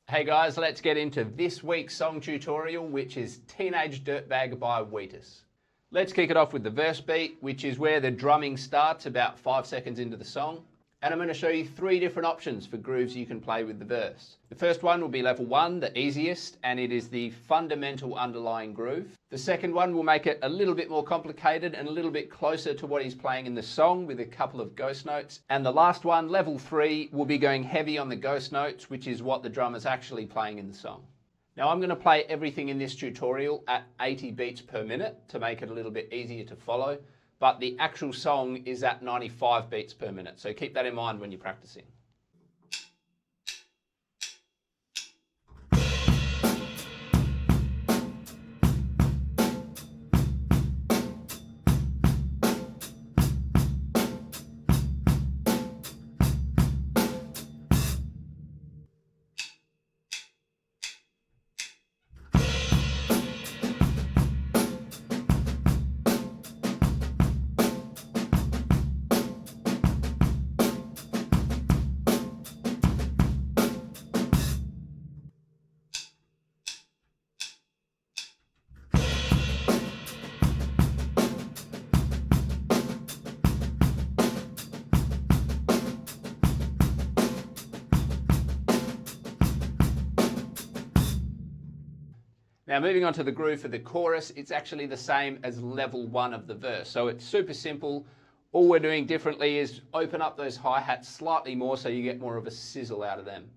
Hey guys, let's get into this week's song tutorial, which is Teenage Dirtbag by Wheatus. Let's kick it off with the verse beat, which is where the drumming starts about 5 seconds into the song. And I'm going to show you 3 different options for grooves you can play with the verse. The first one will be level 1, the easiest, and it is the fundamental underlying groove. The second one will make it a little bit more complicated and a little bit closer to what he's playing in the song with a couple of ghost notes. And the last one, level 3, will be going heavy on the ghost notes, which is what the drummer's actually playing in the song. Now I'm going to play everything in this tutorial at 80 beats per minute to make it a little bit easier to follow. But the actual song is at 95 beats per minute, so keep that in mind when you're practicing. Now moving on to the groove for the chorus, it's actually the same as level 1 of the verse. So it's super simple. All we're doing differently is open up those hi-hats slightly more so you get more of a sizzle out of them.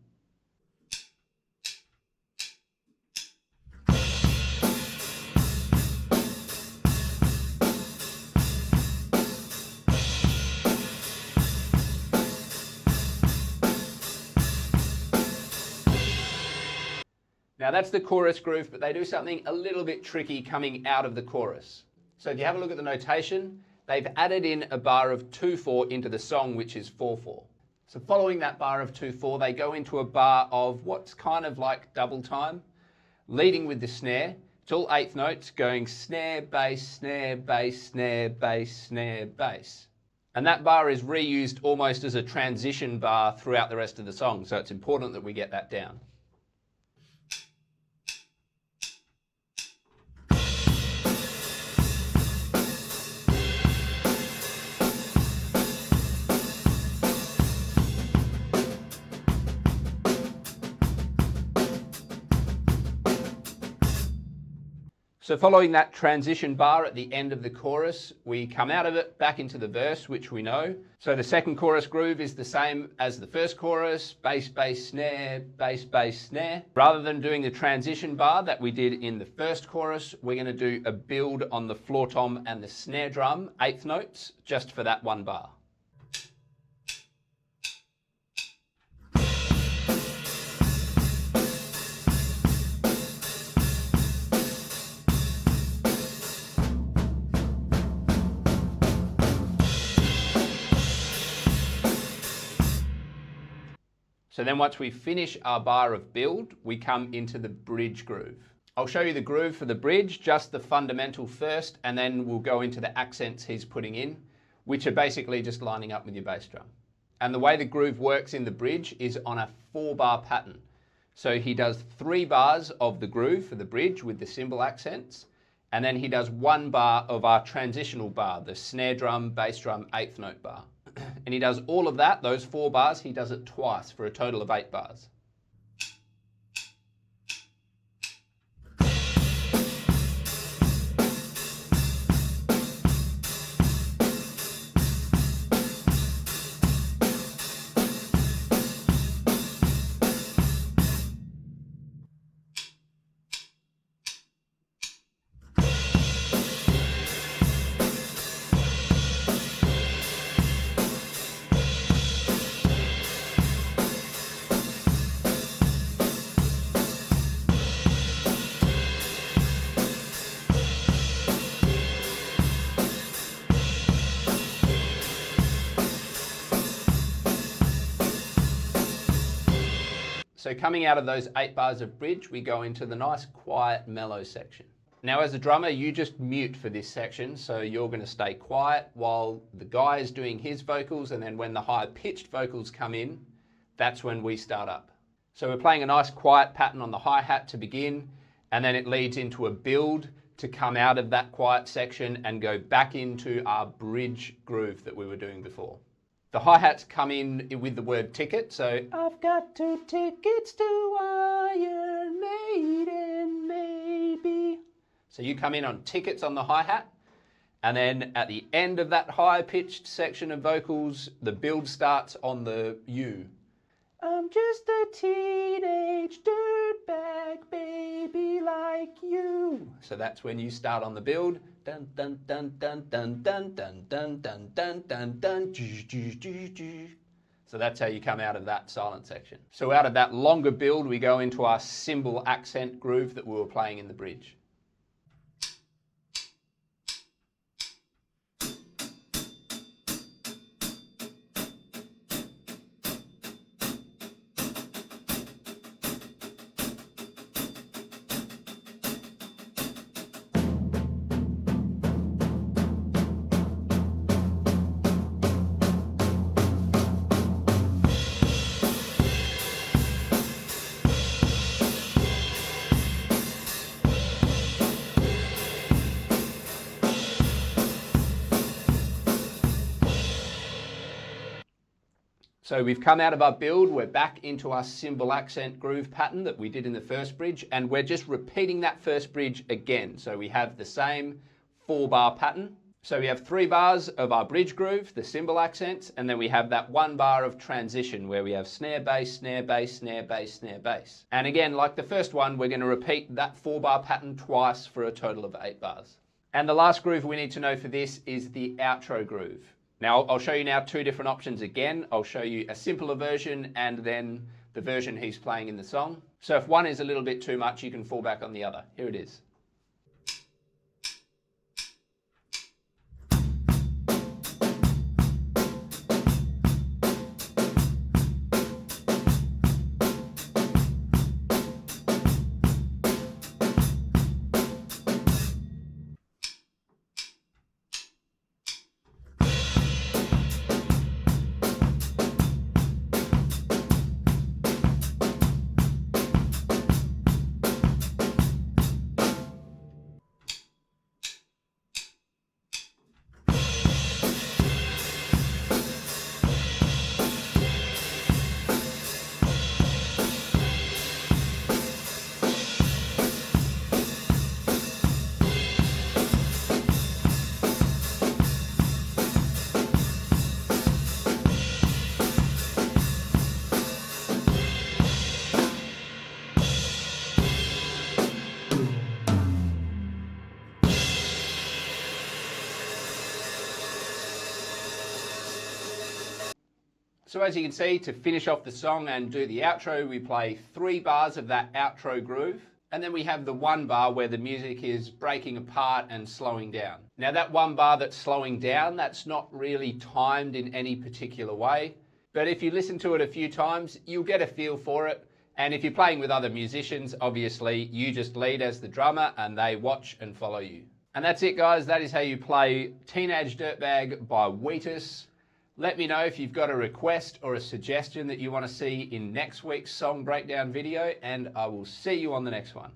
Now that's the chorus groove, but they do something a little bit tricky coming out of the chorus. So if you have a look at the notation, they've added in a bar of 2/4 into the song, which is 4/4. So following that bar of 2/4, they go into a bar of what's kind of like double time, leading with the snare. It's all 1/8 notes going snare, bass, snare, bass, snare, bass, snare, bass. And that bar is reused almost as a transition bar throughout the rest of the song. So it's important that we get that down. So following that transition bar at the end of the chorus, we come out of it back into the verse, which we know. So the second chorus groove is the same as the first chorus, bass, bass, snare, bass, bass, snare. Rather than doing the transition bar that we did in the first chorus, we're going to do a build on the floor tom and the snare drum, 1/8 notes, just for that one bar. So then once we finish our bar of build, we come into the bridge groove. I'll show you the groove for the bridge, just the fundamental first, and then we'll go into the accents he's putting in, which are basically just lining up with your bass drum. And the way the groove works in the bridge is on a 4-bar pattern. So he does 3 bars of the groove for the bridge with the cymbal accents, and then he does 1 bar of our transitional bar, the snare drum, bass drum, 1/8 note bar. And he does all of that, those 4 bars, he does it twice for a total of 8 bars. So coming out of those 8 bars of bridge, we go into the nice, quiet, mellow section. Now as a drummer, you just mute for this section, so you're going to stay quiet while the guy is doing his vocals, and then when the high-pitched vocals come in, that's when we start up. So we're playing a nice quiet pattern on the hi-hat to begin, and then it leads into a build to come out of that quiet section and go back into our bridge groove that we were doing before. The hi-hats come in with the word ticket, so I've got 2 tickets to Iron Maiden, maybe. So you come in on tickets on the hi-hat, and then at the end of that high-pitched section of vocals, the build starts on the U. I'm just a teenage dirtbag baby like you. So that's when you start on the build. Dun dun dun dun dun dun dun dun dun dun dun dun. So that's how you come out of that silent section. So out of that longer build, we go into our cymbal accent groove that we were playing in the bridge. So we've come out of our build, we're back into our cymbal accent groove pattern that we did in the first bridge, and we're just repeating that first bridge again. So we have the same 4-bar pattern. So we have 3 bars of our bridge groove, the cymbal accents, and then we have that 1 bar of transition where we have snare bass, snare bass, snare bass, snare bass. And again, like the first one, we're going to repeat that 4-bar pattern twice for a total of 8 bars. And the last groove we need to know for this is the outro groove. Now, I'll show you now 2 different options again. I'll show you a simpler version and then the version he's playing in the song. So if one is a little bit too much, you can fall back on the other. Here it is. So as you can see, to finish off the song and do the outro, we play 3 bars of that outro groove. And then we have the 1 bar where the music is breaking apart and slowing down. Now that 1 bar that's slowing down, that's not really timed in any particular way. But if you listen to it a few times, you'll get a feel for it. And if you're playing with other musicians, obviously you just lead as the drummer and they watch and follow you. And that's it, guys. That is how you play Teenage Dirtbag by Wheatus. Let me know if you've got a request or a suggestion that you want to see in next week's song breakdown video, and I will see you on the next one.